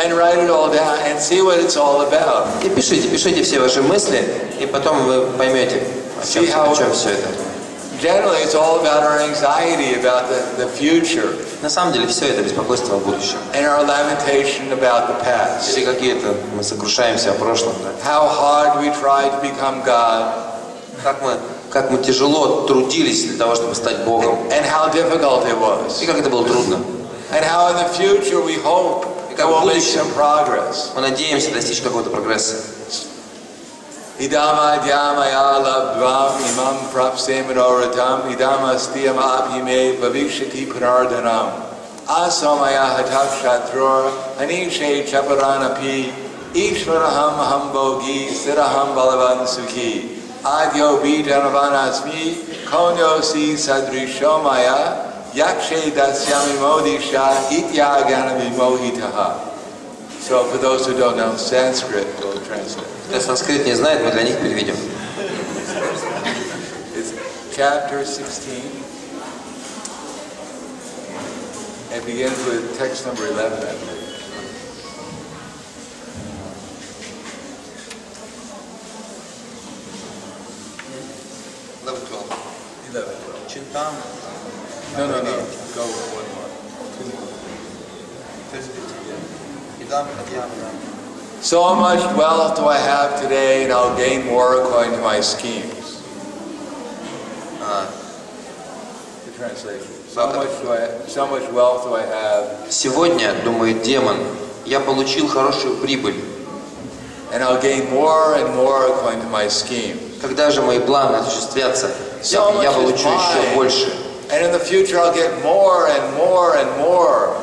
And write it all down and see what it's all about. И пишите все ваши мысли, и потом вы поймете, о чем все это. Generally, it's all about our anxiety about the future. На самом деле все это беспокойство о будущем. And our lamentation about the past. Или какие-то мы сокрушаемся о прошлом. Да? How hard we try to become God. Как мы тяжело трудились для того, чтобы стать Богом. And how difficult it was. И как это было трудно. And how in the future we hope that we'll make some progress. Мы надеемся достичь какого-то прогресса. Idama dhyamaya labdvam imam prapsemanoratam idama stiyam abhime bhavishati punardhanam asamaya hatak shatrur anishe chaparanapi ishvaraham hambogi siraham balavan sukhi adyo bijanovanasmi konyo si sadrishomaya yakshe dasyami modisha ityaganami mohitaha. So for those who don't know Sanskrit, we'll translate. Кто санскрит не знает, мы для них переведем. It's chapter 16. It begins with text number 11, I believe. Чинтам. No. Go one more. Two more. So much wealth do I have today, and I'll gain more according to my schemes. The translation. So much wealth do I have. Сегодня, думает демон, я получил хорошую прибыль. And I'll gain more and more according to my schemes. Когда же мои планы осуществятся, я получу еще больше. And in the future I'll get more and more and more.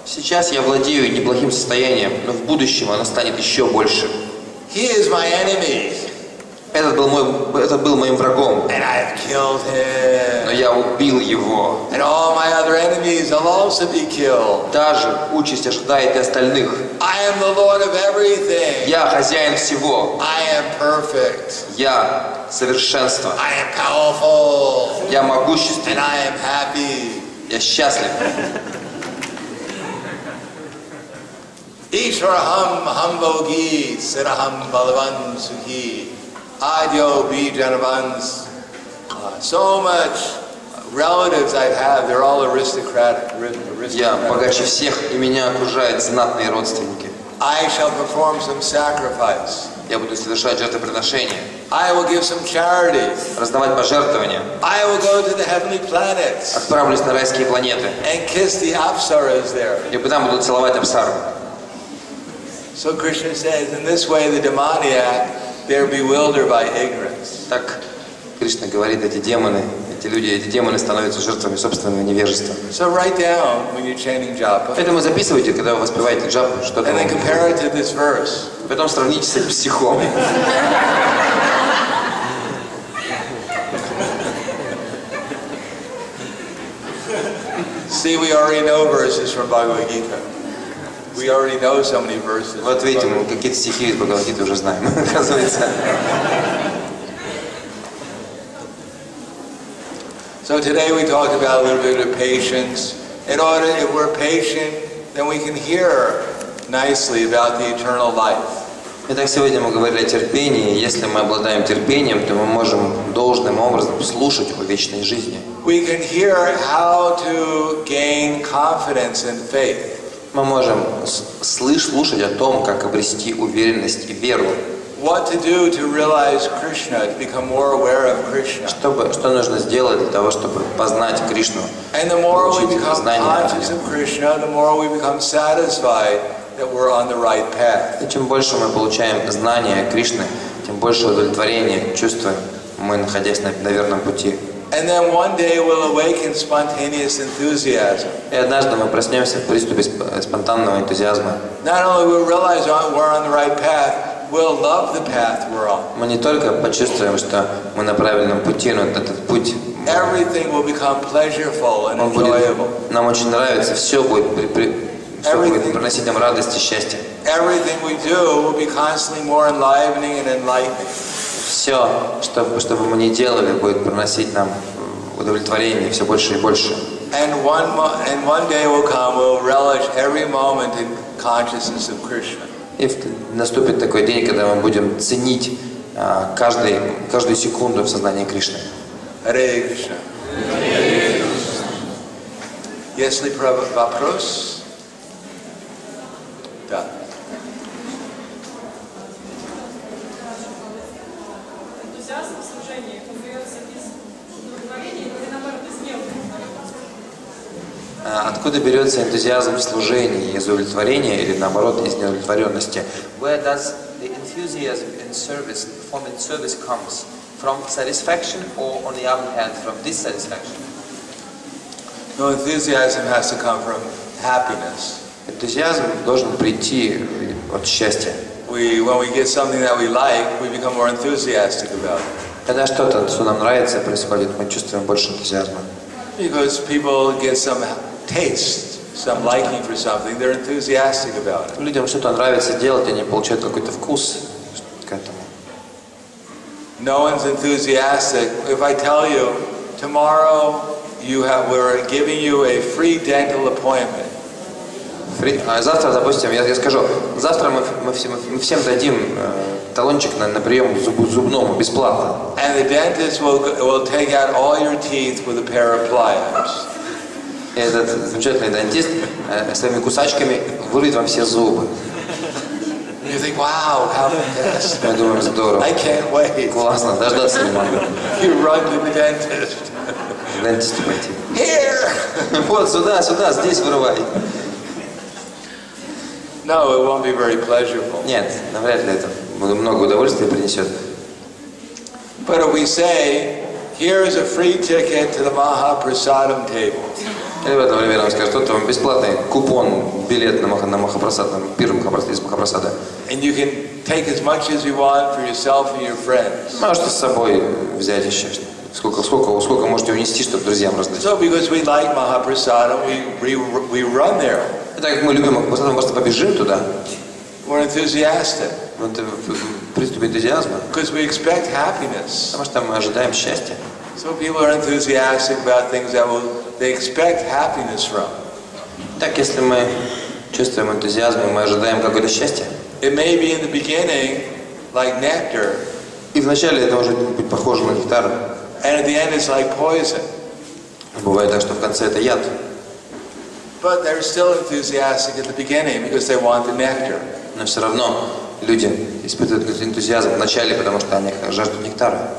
Сейчас я владею неплохим состоянием, но в будущем оно станет еще больше. He is my enemy. Этот был моим врагом. And I have killed him. Но я убил его. And all my other enemies will also be killed. Та же участь ожидает и остальных. I am the Lord of everything. Я хозяин всего. I am perfect. Я совершенство. I am powerful. Я могущественный. And I am happy. Я счастлив. Ishwaraham hambogi siraham balavan sukhi adyo bijanavans. So much relatives I have, they're all aristocratic. Я богаче всех, и меня окружают знатные родственники. I shall perform some sacrifice. Я буду совершать жертвоприношения. I will give some charity. Раздавать пожертвования. I will go to the heavenly planets. Отправлюсь на райские планеты. And kiss the apsaras there. И там буду целовать апсару. So Krishna says, in this way the demoniac, they're bewildered by ignorance. Так Кришна говорит, эти демоны становятся жертвами собственного невежества. So write down when you're chanting japa. Поэтому записывайте, когда вы воспеваете джапу, что-то. And then compare it to this verse. Потом сравните с этим стихом. See, we already know verses from Bhagavad Gita. We already know so many verses. Вот видите, мы какие-то стихи из Бхагавад-гиты уже знаем, оказывается. So today we talked about a little bit of patience. In order, if we're patient, then we can hear nicely about the eternal life. Итак, сегодня мы говорили о терпении. Если мы обладаем терпением, то мы можем должным образом слушать о вечной жизни. We can hear how to gain confidence and faith. Мы можем слушать о том, как обрести уверенность и веру. What to do to realize Krishna, to become more aware of Krishna. Что нужно сделать для того, чтобы познать Кришну? And the more we become conscious of Krishna, the more we become satisfied that we're on the right path. И чем больше мы получаем знания Кришны, тем больше удовлетворения чувствуем мы, находясь на верном пути. And then one day we'll awaken spontaneous enthusiasm. И однажды мы проснемся в приступе спонтанного энтузиазма. Not only will we realize we're on the right path, we'll love the path we're on. Мы не только почувствуем, что мы на правильном пути, но этот путь Everything will become pleasureful and enjoyable. Нам очень нравится, все будет приносить нам радость и счастье. Everything we do will be constantly more enlivening and enlightening. Все, что бы мы ни делали, будет приносить нам удовлетворение все больше и больше. And one day will come, we'll relish every moment in consciousness of Krishna. И наступит такой день, когда мы будем ценить каждую секунду в сознании Кришны. Hare Krishna. Есть ли вопрос? Да. Энтузиазм в служении появился из удовлетворения или наоборот из неудовлетворенности? Откуда берется энтузиазм в служении? Из удовлетворения или наоборот из неудовлетворенности? Where does the enthusiasm in service, performing service comes? From satisfaction or on the other hand from dissatisfaction? No, enthusiasm has to come from happiness. Энтузиазм должен прийти от счастья. When we get something that we like, we become more enthusiastic about it. Когда что-то, что нам нравится, происходит, мы чувствуем больше энтузиазма. Because people get some taste, some liking for something, they're enthusiastic about it. Людям что-то нравится делать, они получают какой-то вкус к этому. No one's enthusiastic. If I tell you, tomorrow we're giving you a free dental appointment. Завтра, допустим, я скажу, завтра мы всем дадим талончик на прием зубному бесплатно. And the dentist will take out all your teeth with a pair of pliers. И этот замечательный дантист своими кусачками вырвет вам все зубы. You think, wow, how fantastic. Мы думаем, здорово. I can't wait. Классно, дождаться не могу. You run to the dentist. К дантисту пойти. Here! Вот, сюда, здесь вырывай. No, it won't be very pleasurable. Нет, навряд ли это много удовольствия принесет. But if we say, here is a free ticket to the Mahaprasadam table. Или в это время нам скажут, вот вам бесплатный купон, билет на Махапрасад, пир из Махапрасада. And you can take as much as you want for yourself and your friends. Можете с собой взять еще сколько можете унести, чтобы друзьям раздать. So because we like Mahaprasadam, we run there. И так как мы любим Махапрасад, мы просто побежим туда. We're enthusiastic. Вот приступ энтузиазма. Because we expect happiness. Потому что мы ожидаем счастья. So people are enthusiastic about things that they expect happiness from. Так, если мы чувствуем энтузиазм, мы ожидаем какое-то счастье. It may be in the beginning like nectar. И вначале это может быть похоже на нектар. And at the end it's like poison. Бывает так, что в конце это яд. But they're still enthusiastic at the beginning because they want the nectar. Но все равно люди испытывают энтузиазм в начале, потому что они жаждут нектара.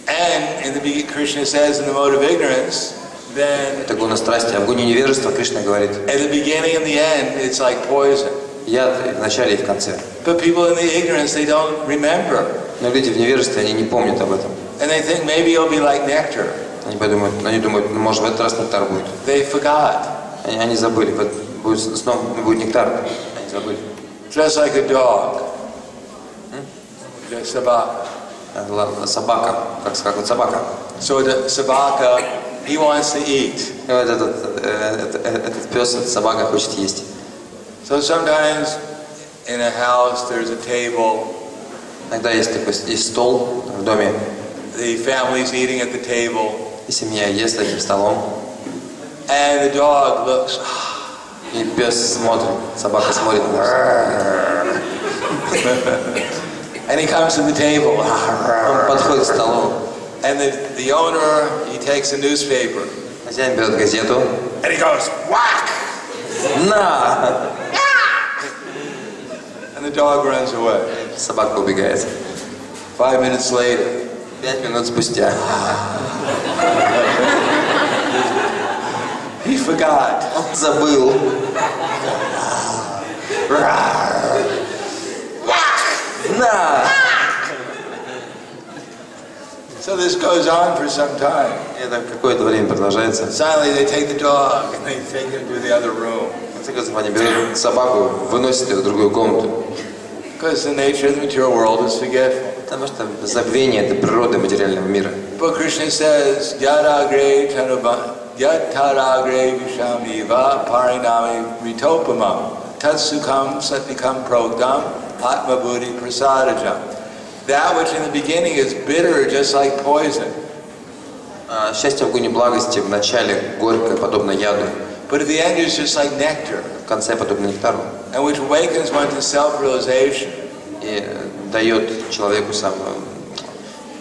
And in the beginning, Krishna says in the mode of ignorance, then Это гуна страсти, а в гуне невежества Кришна говорит. at the beginning and the end, it's like poison. Яд и в начале, и в конце. But people in the ignorance, they don't remember. Но люди в невежестве, они не помнят об этом. And they think maybe it'll be like nectar. Они думают, ну, может, в этот раз нектар будет. They forgot. Они забыли, снова будет нектар. Они забыли. Just like a dog. Just собака. Собака, как вот собака. So the собака, he wants to eat. И вот этот пес, эта собака хочет есть. So sometimes in a house there's a table. Иногда есть стол в доме. The family's eating at the table. И семья ест за этим столом. And the dog looks. И пес смотрит, собака смотрит на нас. And he comes to the table. Он подходит к столу. And the owner, he takes a newspaper. Хозяин берет газету. And he goes, whack! На! And the dog runs away. Собака убегает. 5 minutes later. 5 минут спустя. He forgot. Он забыл. На! So this goes on for some time. Это какое-то время продолжается. Finally, they take the dog and they take him to the other room. В конце концов, они берут собаку, выносят ее в другую комнату. Because the nature of the material world is forgetful. Потому что забвение – это природа материального мира. But Krishna says, Yadagre Yataragre Vishamiva Parinami Ritopamam Tatsukam Satikam Progdam Atma Buddhi Prasadajam. That which in the beginning is bitter, just like poison. Счастье в гуне благости в начале горькое, подобно яду. But at the end is just like nectar. В конце подобно нектару. And which awakens one to self-realization. И дает человеку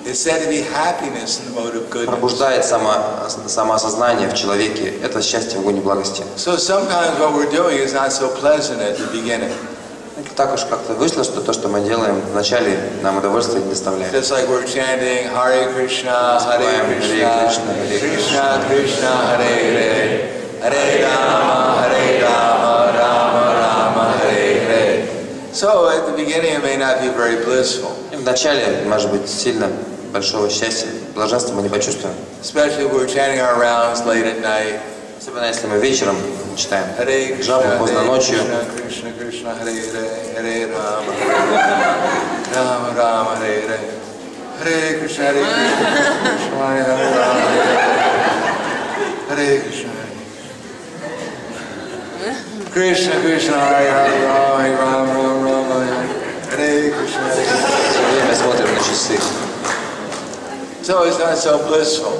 It's said to be happiness in the mode of goodness. Пробуждает самоосознание в человеке. Это счастье в огне благости. So sometimes what we're doing is not so pleasant at the beginning. Так уж как-то вышло, что то, что мы делаем вначале, нам удовольствия не доставляет. Just like we're chanting Hare Krishna, Hare Krishna, Krishna Krishna, Hare Hare, Hare Rama, Rama Rama, Hare Hare. So at the beginning it may not be very blissful. Вначале, может быть, сильно большого счастья, блаженства мы не почувствуем. Especially if we're chanting our rounds late at night. Особенно если мы вечером читаем джапу поздно ночью. Krishna Krishna Hare Hare, Hare Rama, Rama Rama, Hare Hare, Hare Krishna Hare Krishna, Hare Rama, Hare Krishna, Krishna Krishna Hare Rama, Hare Rama, Rama Hare Krishna. Все время смотрим на часы. So it's not so blissful.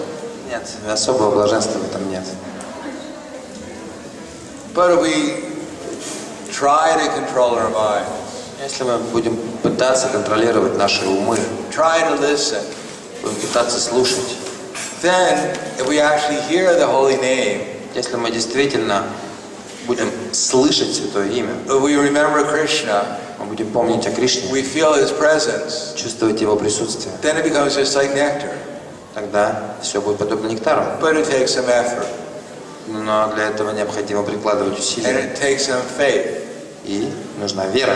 Нет, особого блаженства в этом нет. But if we try to control our mind, Если мы будем пытаться контролировать наши умы, try to listen, будем пытаться слушать, then if we actually hear the holy name, если мы действительно будем слышать Святое Имя, if we remember Krishna, мы будем помнить о Кришне, we feel His presence, чувствовать Его присутствие, then it becomes just like nectar. тогда все будет подобно нектару. But it takes some effort, Но для этого необходимо прикладывать and усилия. it takes some faith. И нужна вера.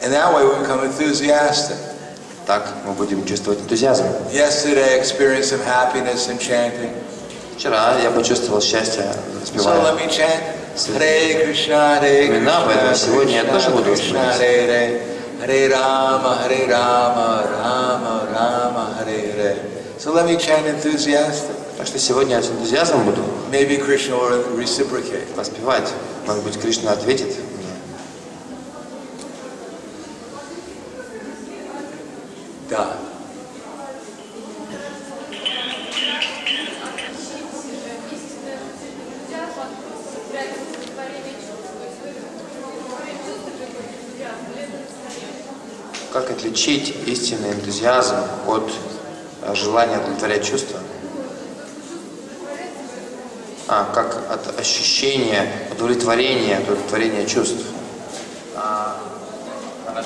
And that way we become enthusiastic. Так мы будем чувствовать энтузиазм. Yesterday I experienced some happiness in chanting. Вчера я почувствовал счастье, So распевая. let me chant Hare Krishna, Hare Имена, поэтому сегодня я тоже буду Krishna, воспевать. Hare Hare, Hare Rama, Rama Rama, Hare Hare. So let me chant enthusiastic. Так что сегодня я с энтузиазмом буду Maybe Krishna will reciprocate. воспевать. Может быть, Кришна ответит мне. Да. Как отличить истинный энтузиазм от желания удовлетворять чувства? Как от ощущения удовлетворения от удовлетворения чувств.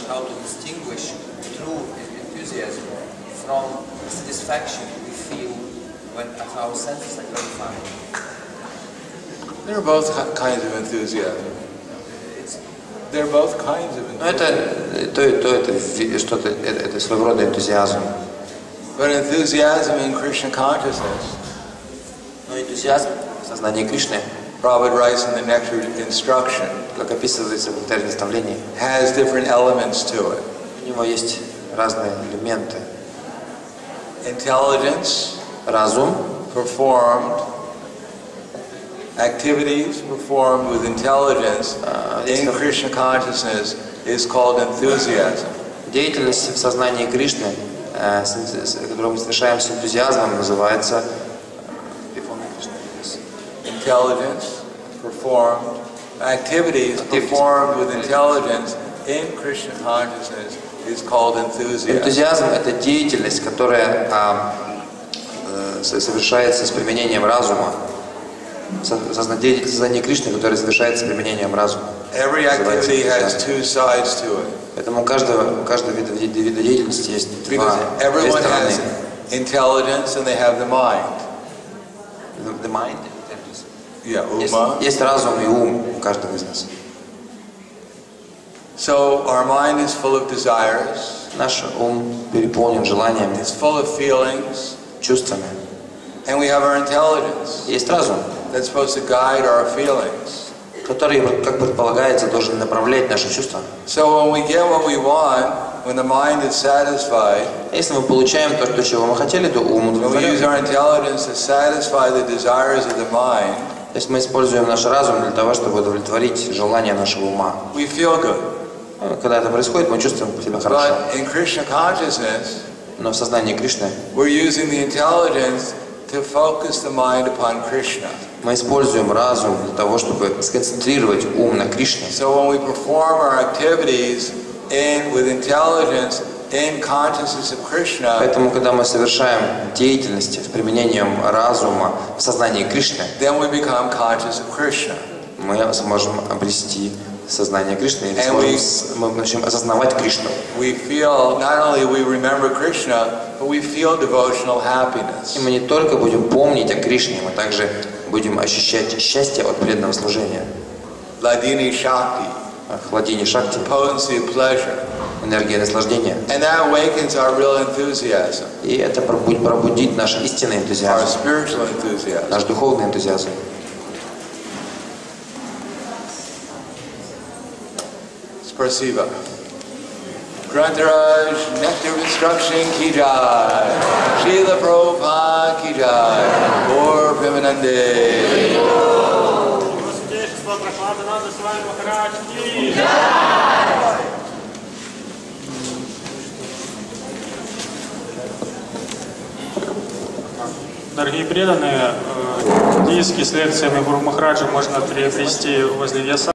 How to distinguish true enthusiasm from satisfaction we feel when our senses are gratified. There are both kinds of enthusiasm. There are both kinds of enthusiasm. Это что-то, это своего рода энтузиазм. But enthusiasm in Krishna consciousness, Но энтузиазм в сознании Кришны, Prabhupada writes in the Nectar Instruction, как описывается в нектаре наставлений, has different elements to it. у него есть разные элементы. Intelligence, Разум, performed, activities performed with intelligence in Krishna consciousness is called enthusiasm. деятельность в сознании Кришны, которую мы совершаем с энтузиазмом, называется Intelligence, performed, activities performed with intelligence in Krishna consciousness is called enthusiasm. энтузиазм. Это деятельность, которая совершается с применением разума. Деятельность сознания Кришны, которая совершается с применением разума. Every activity has two sides to it. Поэтому у каждого вида деятельности есть две Everyone стороны. has intelligence and they have the mind. The mind. Yeah, Uma. Есть разум и ум у каждого из нас. So our mind is full of desires. Наш ум переполнен желаниями, It's full of feelings. чувствами. And we have our intelligence Есть разум, that's supposed to guide our feelings. который, как предполагается, должен направлять наши чувства. So when we get what we want, when the mind is satisfied, Если мы получаем то, чего мы хотели, то ум when we use удовлетворен. our intelligence to satisfy the desires of the mind, Если мы используем наш разум для того, чтобы удовлетворить желания нашего ума, we feel good. когда это происходит, мы чувствуем себя хорошо. But in Krishna consciousness, Но в сознании Кришны we're using the intelligence to focus the mind upon Krishna. мы используем разум для того, чтобы сконцентрировать ум на Кришне. So when we perform our activities with intelligence in consciousness of Krishna, Поэтому, когда мы совершаем деятельность с применением разума в сознании Кришны, then we become conscious of Krishna. мы сможем обрести сознание Кришны, или мы начнем осознавать Кришну. We feel, not only we remember Krishna, but we feel devotional happiness. И мы не только будем помнить о Кришне, мы также будем ощущать счастье от преданного служения. Ladini Shakti, Хладини Шакти, potency of pleasure. энергия наслаждения. And that awakens our real enthusiasm, И это пробудит наш истинный our энтузиазм, spiritual enthusiasm. наш духовный энтузиазм. Spasiba. Grantaraj, Nectar of Instruction ki jai. Srila Prabhupada ki jai. Gaur Premanande. Прахладананда Swami Maharaj ki. Дорогие преданные, диски с лекциями Гуру Махараджа можно приобрести возле Вьяса.